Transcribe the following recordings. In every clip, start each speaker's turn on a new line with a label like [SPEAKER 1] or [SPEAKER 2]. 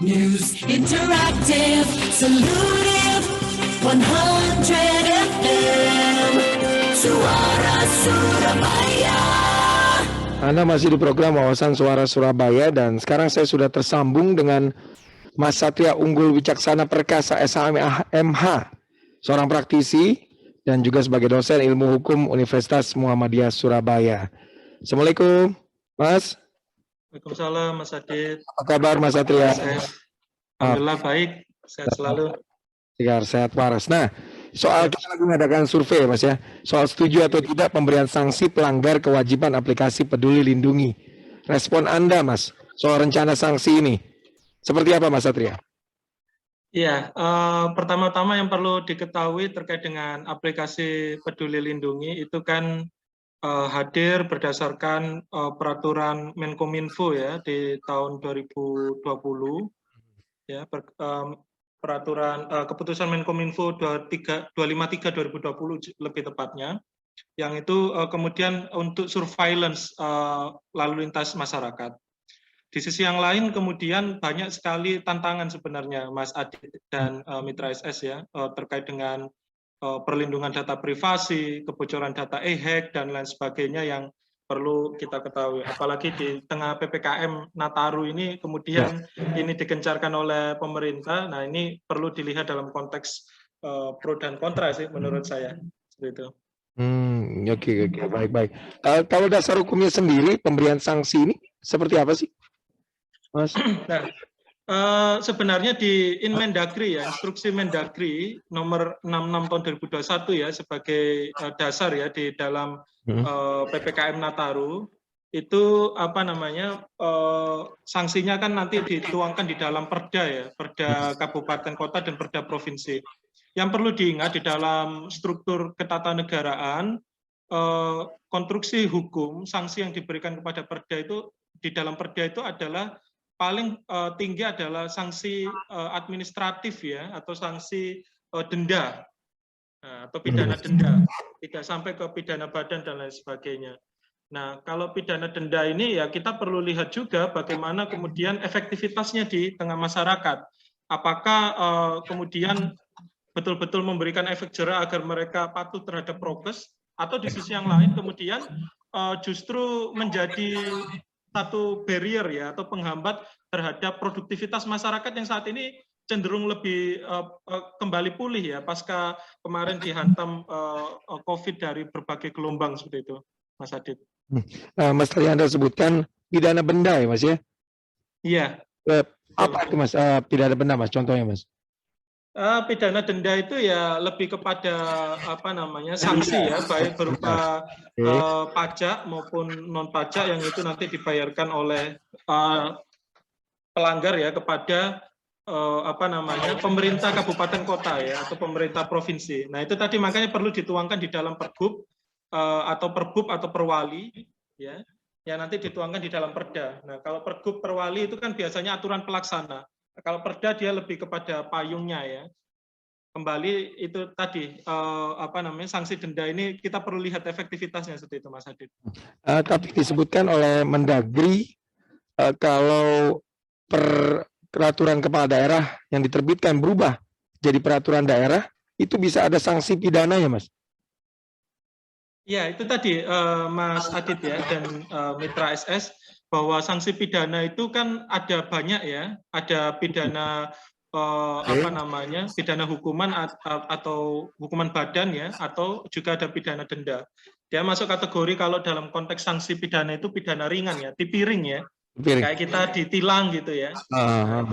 [SPEAKER 1] News Interactive Solutif 100 FM Suara Surabaya.
[SPEAKER 2] Anda masih di program Wawasan Suara Surabaya dan sekarang saya sudah tersambung dengan Mas Satria Unggul Wicaksana Perkasa SHMH, seorang praktisi dan juga sebagai dosen ilmu hukum Universitas Muhammadiyah Surabaya. Assalamualaikum, Mas.
[SPEAKER 3] Waalaikumsalam, Mas Adit.
[SPEAKER 2] Apa kabar, Mas Satria?
[SPEAKER 3] Alhamdulillah baik, sehat selalu.
[SPEAKER 2] Sehat waras. Nah, soal kita lagi mengadakan survei, Mas ya. Soal setuju atau tidak pemberian sanksi pelanggar kewajiban aplikasi Peduli Lindungi. Respon Anda, Mas, soal rencana sanksi ini. Seperti apa, Mas Satria?
[SPEAKER 3] Iya, pertama-tama yang perlu diketahui terkait dengan aplikasi Peduli Lindungi itu kan hadir berdasarkan peraturan Menkominfo ya di tahun 2020 ya, peraturan keputusan Menkominfo 253/2020 lebih tepatnya, yang itu kemudian untuk surveillance lalu lintas masyarakat. Di sisi yang lain kemudian banyak sekali tantangan sebenarnya Mas Adit dan Mitra SS ya terkait dengan perlindungan data privasi, kebocoran data e-hack dan lain sebagainya yang perlu kita ketahui. Apalagi di tengah PPKM Nataru ini kemudian ini digencarkan oleh pemerintah. Nah, ini perlu dilihat dalam konteks pro dan kontra sih menurut saya. Seperti itu.
[SPEAKER 2] Oke, baik. Kalau dasar hukumnya sendiri pemberian sanksi ini seperti apa sih, Mas?
[SPEAKER 3] Nah, sebenarnya di Inmendagri ya, instruksi Mendagri nomor 66 tahun 2021 ya sebagai dasar ya di dalam PPKM Nataru itu apa namanya sanksinya kan nanti dituangkan di dalam perda ya, perda kabupaten kota dan perda provinsi. Yang perlu diingat di dalam struktur ketatanegaraan konstruksi hukum sanksi yang diberikan kepada perda itu di dalam perda itu adalah paling tinggi adalah sanksi administratif ya atau sanksi denda atau pidana denda, tidak sampai ke pidana badan dan lain sebagainya. Nah, kalau pidana denda ini ya kita perlu lihat juga bagaimana kemudian efektivitasnya di tengah masyarakat. Apakah kemudian betul-betul memberikan efek jera agar mereka patuh terhadap prokes, atau di sisi yang lain kemudian justru menjadi satu barrier ya atau penghambat terhadap produktivitas masyarakat yang saat ini cenderung lebih kembali pulih ya pasca kemarin dihantam COVID dari berbagai gelombang seperti itu, Mas Adit.
[SPEAKER 2] Mas tadi Anda sebutkan pidana benda ya, Mas ya?
[SPEAKER 3] Iya.
[SPEAKER 2] Apa itu, Mas? Pidana benda, Mas? Contohnya, Mas?
[SPEAKER 3] Pidana denda itu ya lebih kepada apa namanya sanksi ya, baik berupa pajak maupun non pajak yang itu nanti dibayarkan oleh pelanggar ya kepada apa namanya pemerintah kabupaten kota ya atau pemerintah provinsi. Nah itu tadi makanya perlu dituangkan di dalam pergub atau perbub atau perwali ya yang nanti dituangkan di dalam perda. Nah kalau pergub perwali itu kan biasanya aturan pelaksana. Kalau perda dia lebih kepada payungnya ya. Kembali itu tadi apa namanya sanksi denda ini kita perlu lihat efektivitasnya seperti itu, Mas Adit.
[SPEAKER 2] Tapi disebutkan oleh Mendagri kalau peraturan kepala daerah yang diterbitkan berubah jadi peraturan daerah itu bisa ada sanksi pidana ya, Mas?
[SPEAKER 3] Ya itu tadi Mas Adit ya dan Mitra SS bahwa sanksi pidana itu kan ada banyak ya, ada pidana apa namanya pidana hukuman atau hukuman badan ya, atau juga ada pidana denda. Dia masuk kategori kalau dalam konteks sanksi pidana itu pidana ringan ya, tipiring ya, kayak kita ditilang gitu ya. Nah,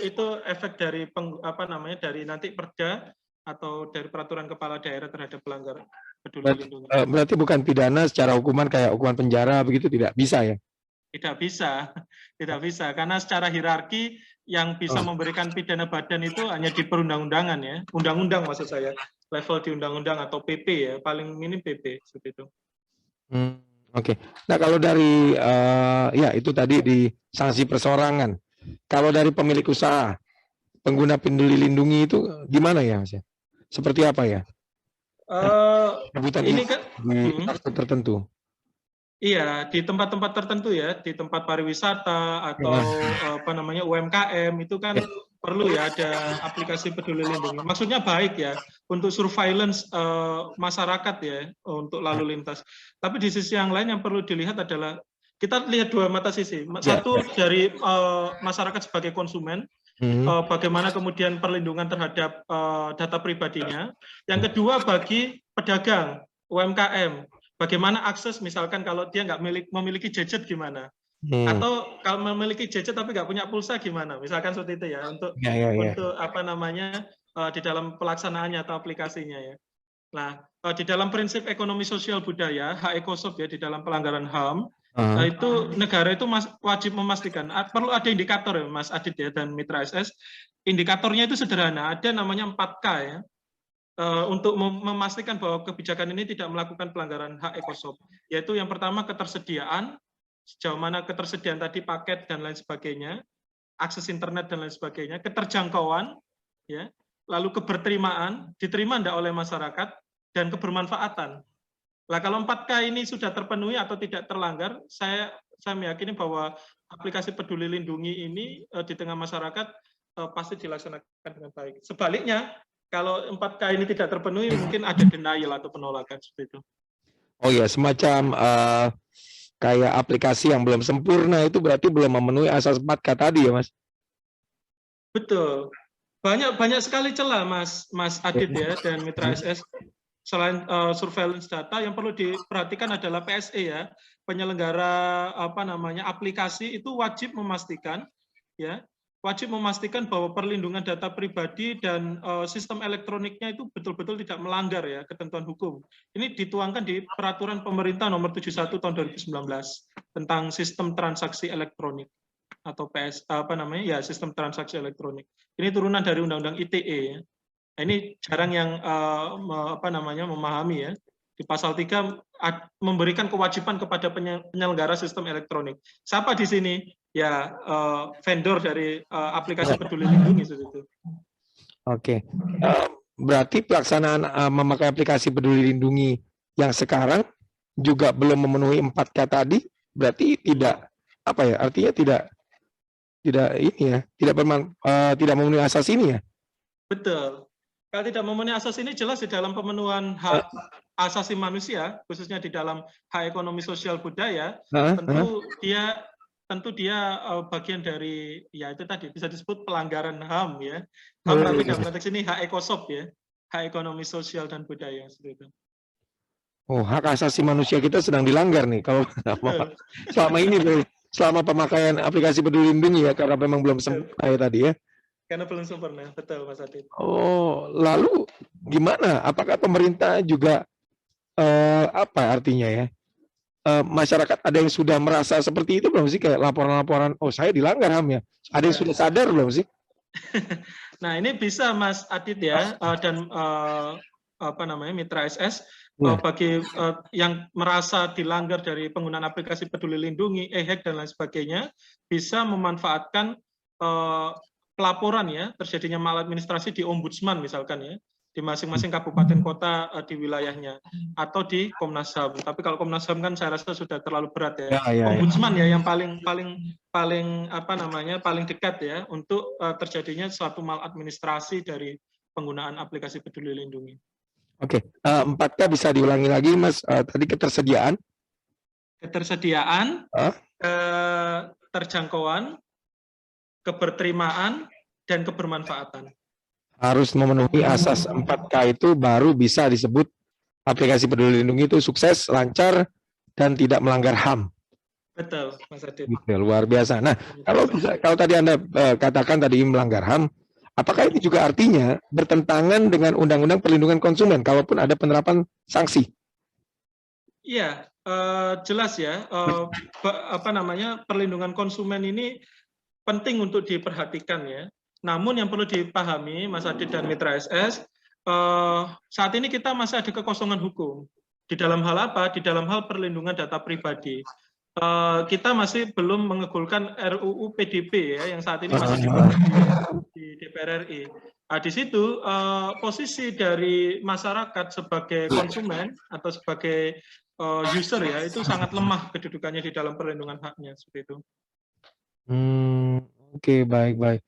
[SPEAKER 3] itu efek dari apa namanya dari nanti perda atau dari peraturan kepala daerah terhadap pelanggar Peduli Lindungi.
[SPEAKER 2] Berarti bukan pidana secara hukuman kayak hukuman penjara begitu, tidak bisa ya?
[SPEAKER 3] Tidak bisa, karena secara hierarki yang bisa memberikan pidana badan itu hanya di perundang-undangan ya, undang-undang maksud saya, level di undang-undang atau PP ya, paling minim PP seperti itu.
[SPEAKER 2] Oke. Nah kalau dari ya itu tadi di sanksi perseorangan, kalau dari pemilik usaha, pengguna Peduli Lindungi itu gimana ya, Mas? Seperti apa ya?
[SPEAKER 3] Ini kan
[SPEAKER 2] tertentu.
[SPEAKER 3] Iya, di tempat-tempat tertentu ya, di tempat pariwisata atau UMKM itu kan perlu ya ada aplikasi Peduli Lindungi. Maksudnya baik ya untuk surveillance masyarakat ya untuk lalu lintas. Tapi di sisi yang lain yang perlu dilihat adalah kita lihat dua mata sisi. Satu dari masyarakat sebagai konsumen, bagaimana kemudian perlindungan terhadap data pribadinya. Yang kedua bagi pedagang UMKM, bagaimana akses misalkan kalau dia nggak memiliki gadget gimana, atau kalau memiliki gadget tapi nggak punya pulsa gimana, misalkan seperti itu ya untuk di dalam pelaksanaannya atau aplikasinya ya. Nah, di dalam prinsip ekonomi sosial budaya (HECOSOP) ya di dalam pelanggaran HAM, itu negara itu wajib memastikan perlu ada indikator ya Mas Adit ya dan Mitra SS. Indikatornya itu sederhana, ada namanya 4K ya. Untuk memastikan bahwa kebijakan ini tidak melakukan pelanggaran hak ekosop, yaitu yang pertama ketersediaan, sejauh mana ketersediaan tadi paket dan lain sebagainya, akses internet dan lain sebagainya, keterjangkauan, ya, lalu keberterimaan, diterima tidak oleh masyarakat, dan kebermanfaatan. Nah, kalau 4K ini sudah terpenuhi atau tidak terlanggar, saya meyakini bahwa aplikasi Peduli Lindungi ini di tengah masyarakat pasti dilaksanakan dengan baik. Sebaliknya, kalau 4K ini tidak terpenuhi, mungkin ada denial atau penolakan seperti itu.
[SPEAKER 2] Oh ya, semacam kayak aplikasi yang belum sempurna itu berarti belum memenuhi asas 4K tadi ya, Mas?
[SPEAKER 3] Betul. Banyak sekali celah, Mas Adit ya dan Mitra SS. Selain surveillance data, yang perlu diperhatikan adalah PSE ya, penyelenggara aplikasi itu wajib memastikan ya. Wajib memastikan bahwa perlindungan data pribadi dan sistem elektroniknya itu betul-betul tidak melanggar ya ketentuan hukum. Ini dituangkan di Peraturan Pemerintah Nomor 71 Tahun 2019 tentang Sistem Transaksi Elektronik atau Sistem Transaksi Elektronik. Ini turunan dari Undang-Undang ITE ya. Nah, ini jarang yang memahami ya. Di pasal 3 memberikan kewajiban kepada penyelenggara sistem elektronik. Siapa di sini? Ya vendor dari aplikasi Peduli Lindungi itu.
[SPEAKER 2] Oke. Berarti pelaksanaan memakai aplikasi Peduli Lindungi yang sekarang juga belum memenuhi 4K tadi, berarti tidak artinya tidak memenuhi asas ini ya?
[SPEAKER 3] Betul. Kalau tidak memenuhi asas ini jelas di dalam pemenuhan hak asasi manusia, khususnya di dalam hak ekonomi sosial budaya, tentu dia bagian dari ya itu tadi bisa disebut pelanggaran HAM ya. HAM tapi dalam konteks ini hak ekosop ya, hak ekonomi sosial dan budaya seperti itu.
[SPEAKER 2] Oh, hak asasi manusia kita sedang dilanggar nih kalau selama ini selama pemakaian aplikasi Peduli Lindungi ya, karena memang belum sempurna ya tadi ya.
[SPEAKER 3] Karena belum sempurna, betul Mas Adit.
[SPEAKER 2] Oh, lalu gimana? Apakah pemerintah juga artinya ya? Masyarakat ada yang sudah merasa seperti itu belum sih, kayak laporan-laporan saya dilanggar HAM ya, ada yang sudah sadar belum sih?
[SPEAKER 3] Nah ini bisa Mas Adit ya dan Mitra SS bagi yang merasa dilanggar dari penggunaan aplikasi Peduli Lindungi, e-hack dan lain sebagainya, bisa memanfaatkan pelaporan ya terjadinya maladministrasi di Ombudsman misalkan ya, di masing-masing kabupaten kota di wilayahnya atau di Komnas HAM. Tapi kalau Komnas HAM kan saya rasa sudah terlalu berat ya. Ombudsman ya yang paling dekat ya untuk terjadinya suatu maladministrasi dari penggunaan aplikasi Peduli Lindungi.
[SPEAKER 2] Oke, 4K bisa diulangi lagi Mas, tadi ketersediaan,
[SPEAKER 3] terjangkauan, keberterimaan dan kebermanfaatan.
[SPEAKER 2] Harus memenuhi asas 4K itu baru bisa disebut aplikasi Peduli Lindungi itu sukses, lancar, dan tidak melanggar HAM.
[SPEAKER 3] Betul, Mas Adit.
[SPEAKER 2] Luar biasa. Nah, kalau tadi Anda katakan tadi melanggar HAM, apakah ini juga artinya bertentangan dengan Undang-Undang Perlindungan Konsumen kalaupun ada penerapan sanksi?
[SPEAKER 3] Iya, jelas ya. Perlindungan konsumen ini penting untuk diperhatikan ya. Namun yang perlu dipahami, Mas Adit dan Mitra SS, saat ini kita masih ada kekosongan hukum. Di dalam hal apa? Di dalam hal perlindungan data pribadi. Kita masih belum mengegulkan RUU PDP ya, yang saat ini masih dibahas di DPR RI. Nah, di situ posisi dari masyarakat sebagai konsumen atau sebagai user ya, itu sangat lemah kedudukannya di dalam perlindungan haknya seperti itu.
[SPEAKER 2] Oke, baik.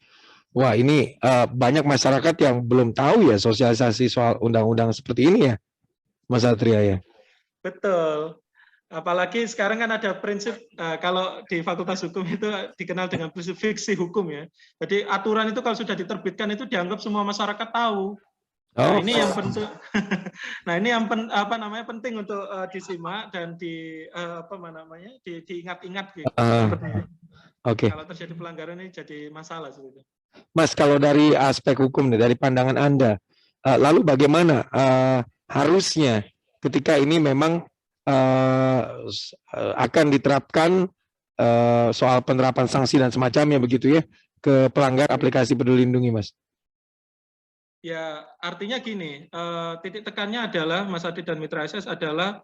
[SPEAKER 2] Wah, ini banyak masyarakat yang belum tahu ya sosialisasi soal undang-undang seperti ini ya, Mas Satria ya.
[SPEAKER 3] Betul. Apalagi sekarang kan ada prinsip kalau di Fakultas Hukum itu dikenal dengan prinsip fiksi hukum ya. Jadi aturan itu kalau sudah diterbitkan itu dianggap semua masyarakat tahu. Nah,
[SPEAKER 2] Oh,
[SPEAKER 3] ini yang penting. Nah, ini yang penting untuk disimak dan diingat-ingat gitu.
[SPEAKER 2] Oke.
[SPEAKER 3] Kalau terjadi pelanggaran ini jadi masalah sebetulnya.
[SPEAKER 2] Mas, kalau dari aspek hukum nih, dari pandangan Anda, lalu bagaimana harusnya ketika ini memang akan diterapkan soal penerapan sanksi dan semacamnya begitu ya ke pelanggar aplikasi Peduli Lindungi, Mas?
[SPEAKER 3] Ya, artinya gini, titik tekannya adalah Mas Adi dan Mitra SS adalah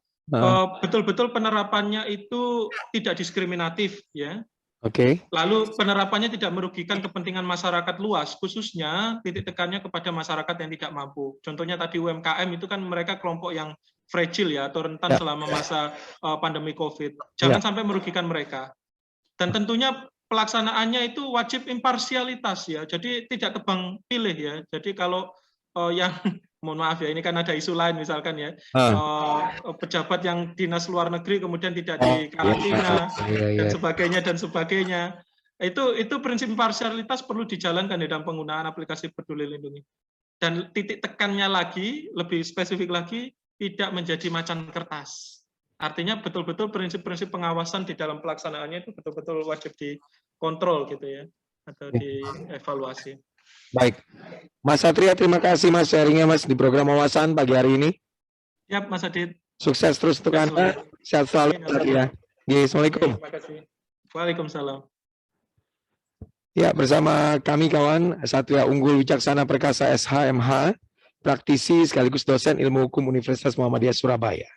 [SPEAKER 3] betul-betul penerapannya itu tidak diskriminatif ya.
[SPEAKER 2] Oke.
[SPEAKER 3] Lalu penerapannya tidak merugikan kepentingan masyarakat luas, khususnya titik tekannya kepada masyarakat yang tidak mampu. Contohnya tadi UMKM itu kan mereka kelompok yang fragile ya atau rentan selama masa pandemi COVID. Jangan sampai merugikan mereka. Dan tentunya pelaksanaannya itu wajib imparsialitas ya. Jadi tidak tebang pilih ya. Jadi kalau yang mohon maaf ya, ini kan ada isu lain misalkan ya, pejabat yang dinas luar negeri kemudian tidak dikarantina dan sebagainya. Itu prinsip imparsialitas perlu dijalankan di dalam penggunaan aplikasi Peduli Lindungi. Dan titik tekannya lagi, lebih spesifik lagi, tidak menjadi macan kertas. Artinya betul-betul prinsip-prinsip pengawasan di dalam pelaksanaannya itu betul-betul wajib dikontrol gitu ya, atau dievaluasi.
[SPEAKER 2] Baik, Mas Satria, terima kasih Mas sharingnya Mas di program Wawasan pagi hari ini.
[SPEAKER 3] Siap, Mas Adit.
[SPEAKER 2] Sukses terus untuk Anda. Sehat selalu, Mas Satria. Assalamualaikum.
[SPEAKER 3] Terima kasih. Waalaikumsalam.
[SPEAKER 2] Ya, bersama kami kawan Satria Unggul Wicaksana Perkasa SHMH, praktisi sekaligus dosen Ilmu Hukum Universitas Muhammadiyah Surabaya.